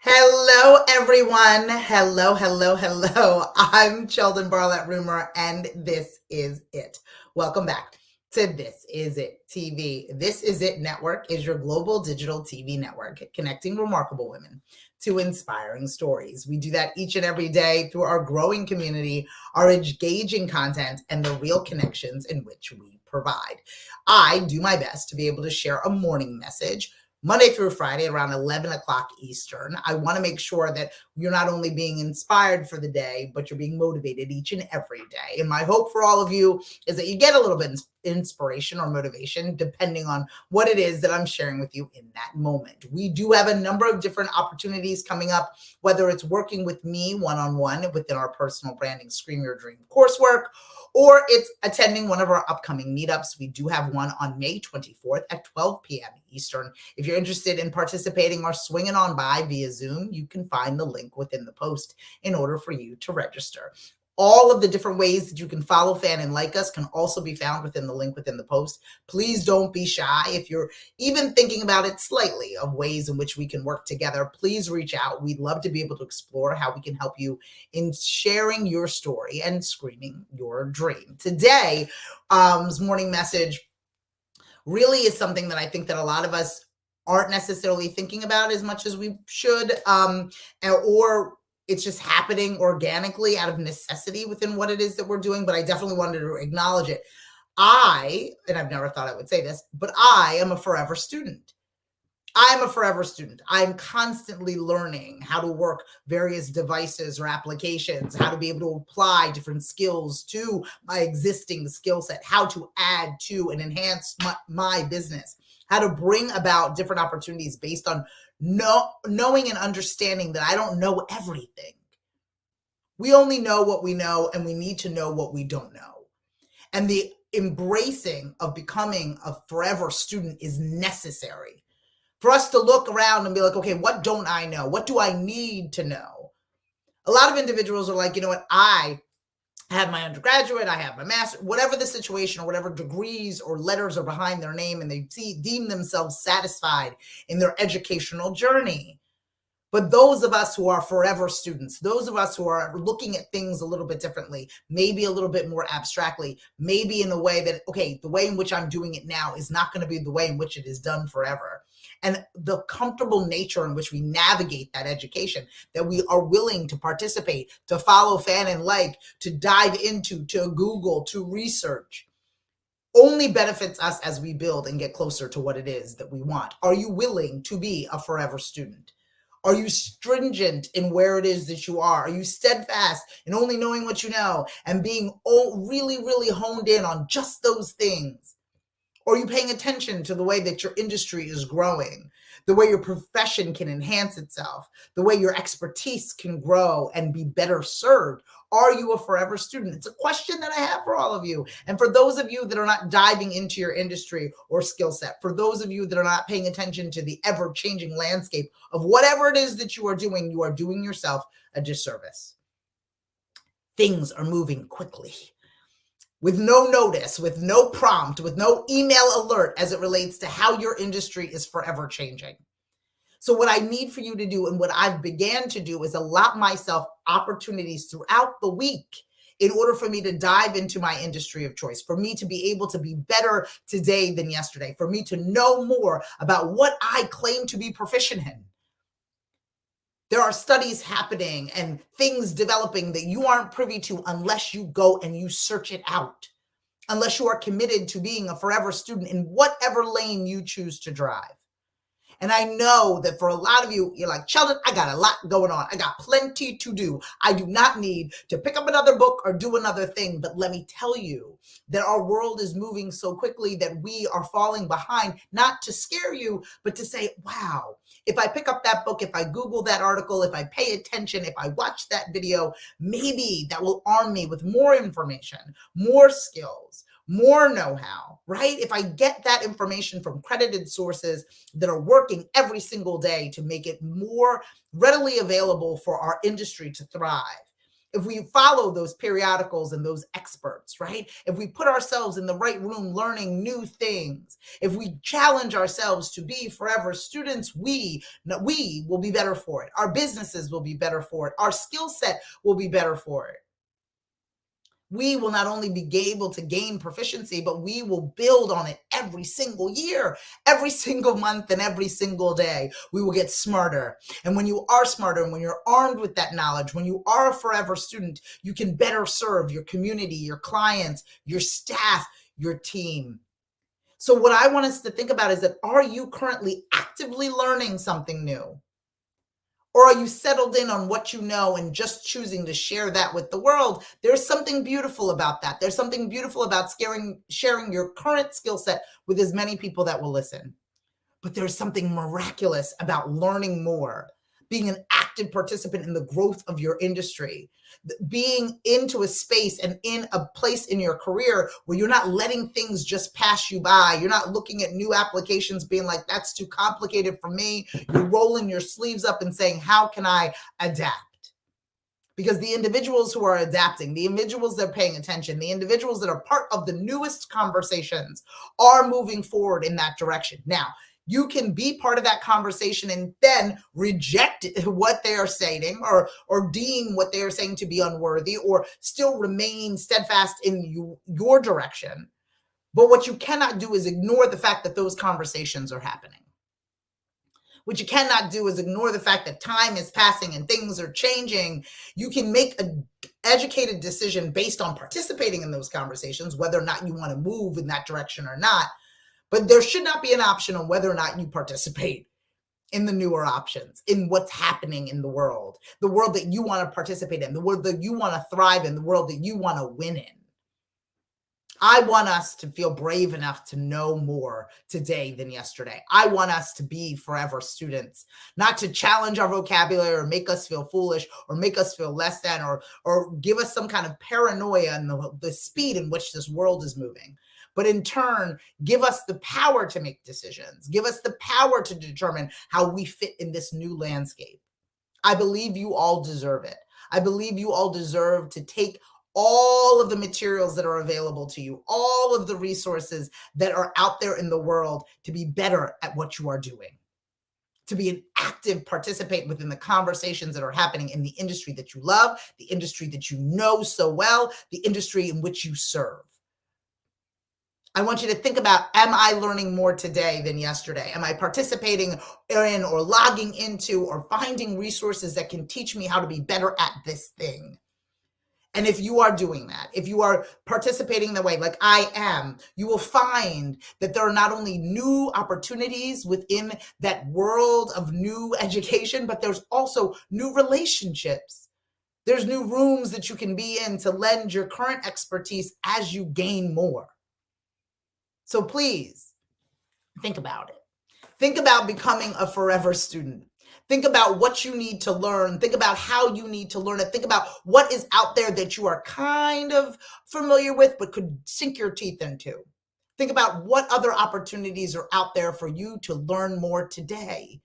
Hello, everyone. Hello. I'm Cheldin Barlattt Rumer, and this is it. Welcome back to This Is It TV. This Is It Network is your global digital TV network connecting remarkable women to inspiring stories. We do that each and every day through our growing community, our engaging content, and the real connections in which we provide. I do my best to be able to share a morning message Monday through Friday around 11 o'clock Eastern. I want to make sure that you're not only being inspired for the day, but you're being motivated each and every day. And my hope for all of you is that you get a little bit of inspiration or motivation, depending on what it is that I'm sharing with you in that moment. We do have a number of different opportunities coming up, whether it's working with me one-on-one within our personal branding Scream Your Dream coursework, or it's attending one of our upcoming meetups. We do have one on May 24th at 12 p.m. Eastern. If you're interested in participating or swinging on by via Zoom, you can find the link within the post in order for you to register. All of the different ways that you can follow, fan, and like us can also be found within the link within the post. Please don't be shy. If you're even thinking about it slightly of ways in which we can work together, please reach out. We'd love to be able to explore how we can help you in sharing your story and screaming your dream. Today's morning message really is something that I think that a lot of us aren't necessarily thinking about as much as we should, or it's just happening organically out of necessity within what it is that we're doing, but I definitely wanted to acknowledge it. And I've never thought I would say this, but I am a forever student. I'm a forever student. I'm constantly learning how to work various devices or applications, how to be able to apply different skills to my existing skill set, how to add to and enhance my business, how to bring about different opportunities based on knowing and understanding that I don't know everything. We only know what we know, and we need to know what we don't know. And the embracing of becoming a forever student is necessary for us to look around and be like, okay, what don't I know? What do I need to know? A lot of individuals are like, you know what? I have my undergraduate, I have my master, whatever the situation or whatever degrees or letters are behind their name, and they deem themselves satisfied in their educational journey. But those of us who are forever students, those of us who are looking at things a little bit differently, maybe a little bit more abstractly, maybe in a way that, okay, the way in which I'm doing it now is not going to be the way in which it is done forever. And the comfortable nature in which we navigate that education, that we are willing to participate, to follow, fan, and like, to dive into, to Google, to research, only benefits us as we build and get closer to what it is that we want. Are you willing to be a forever student? Are you stringent in where it is that you are? Are you steadfast in only knowing what you know and being really honed in on just those things? Or are you paying attention to the way that your industry is growing, the way your profession can enhance itself, the way your expertise can grow and be better served? Are you a forever student? It's a question that I have for all of you. And for those of you that are not diving into your industry or skill set, for those of you that are not paying attention to the ever-changing landscape of whatever it is that you are doing yourself a disservice. Things are moving quickly, with no notice, with no prompt, with no email alert as it relates to how your industry is forever changing. So what I need for you to do, and what I've began to do, is allot myself opportunities throughout the week in order for me to dive into my industry of choice, for me to be able to be better today than yesterday, for me to know more about what I claim to be proficient in. There are studies happening and things developing that you aren't privy to unless you go and you search it out, unless you are committed to being a forever student in whatever lane you choose to drive. And I know that for a lot of you, you're like, Cheldin, I got a lot going on. I got plenty to do. I do not need to pick up another book or do another thing. But let me tell you that our world is moving so quickly that we are falling behind, not to scare you, but to say, wow, if I pick up that book, if I Google that article, if I pay attention, if I watch that video, maybe that will arm me with more information, more skills, more know-how, right? If I get that information from credited sources that are working every single day to make it more readily available for our industry to thrive. if we follow those periodicals and those experts, right? If we put ourselves in the right room learning new things, if we challenge ourselves to be forever students, we will be better for it. Our businesses will be better for it. Our skill set will be better for it. We will not only be able to gain proficiency, but we will build on it every single year, every single month, and every single day. We will get smarter. And when you are smarter, and when you're armed with that knowledge, when you are a forever student, you can better serve your community, your clients, your staff, your team. So what I want us to think about is that, are you currently actively learning something new? Or are you settled in on what you know and just choosing to share that with the world? There's something beautiful about that. There's something beautiful about sharing your current skill set with as many people that will listen. But there's something miraculous about learning more, being an active participant in the growth of your industry, being into a space and in a place in your career where you're not letting things just pass you by. You're not looking at new applications being like, that's too complicated for me. You're rolling your sleeves up and saying, how can I adapt? Because the individuals who are adapting, the individuals that are paying attention, the individuals that are part of the newest conversations are moving forward in that direction. Now, you can be part of that conversation and then reject what they are saying, or deem what they are saying to be unworthy, or still remain steadfast in your direction. But what you cannot do is ignore the fact that those conversations are happening. What you cannot do is ignore the fact that time is passing and things are changing. You can make an educated decision based on participating in those conversations, whether or not you want to move in that direction or not. But there should not be an option on whether or not you participate in the newer options, in what's happening in the world that you want to participate in, the world that you want to thrive in, the world that you want to win in. I want us to feel brave enough to know more today than yesterday. I want us to be forever students, not to challenge our vocabulary or make us feel foolish or make us feel less than, or give us some kind of paranoia in the speed in which this world is moving. But in turn, give us the power to make decisions. Give us the power to determine how we fit in this new landscape. I believe you all deserve it. I believe you all deserve to take all of the materials that are available to you, all of the resources that are out there in the world to be better at what you are doing, to be an active participant within the conversations that are happening in the industry that you love, the industry that you know so well, the industry in which you serve. I want you to think about, am I learning more today than yesterday? Am I participating in or logging into or finding resources that can teach me how to be better at this thing? And if you are doing that, if you are participating in the way like I am, you will find that there are not only new opportunities within that world of new education, but there's also new relationships. There's new rooms that you can be in to lend your current expertise as you gain more. So please think about it. Think about becoming a forever student. Think about what you need to learn. Think about how you need to learn it. Think about what is out there that you are kind of familiar with, but could sink your teeth into. Think about what other opportunities are out there for you to learn more today.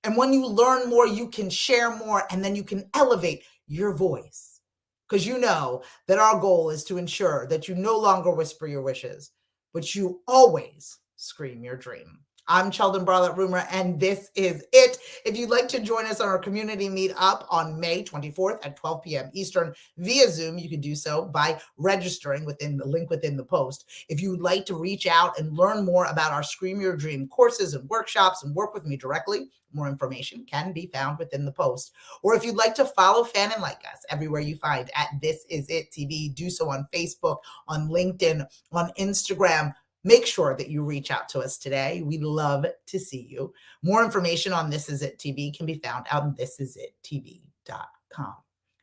And when you learn more, you can share more, and then you can elevate your voice. Because you know that our goal is to ensure that you no longer whisper your wishes, but you always scream your dream. I'm Cheldin Barlattt Rumer, and this is it. If you'd like to join us on our community meetup on May 24th at 12 p.m. Eastern via Zoom, you can do so by registering within the link within the post. If you would like to reach out and learn more about our Scream Your Dream courses and workshops and work with me directly, more information can be found within the post. Or if you'd like to follow, fan, and like us everywhere you find at This Is It TV, do so on Facebook, on LinkedIn, on Instagram. Make sure that you reach out to us today. We'd love to see you. More information on This Is It TV can be found on thisisItTV.com.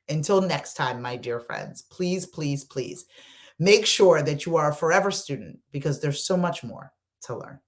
Until next time, my dear friends, please, please, please make sure that you are a forever student, because there's so much more to learn.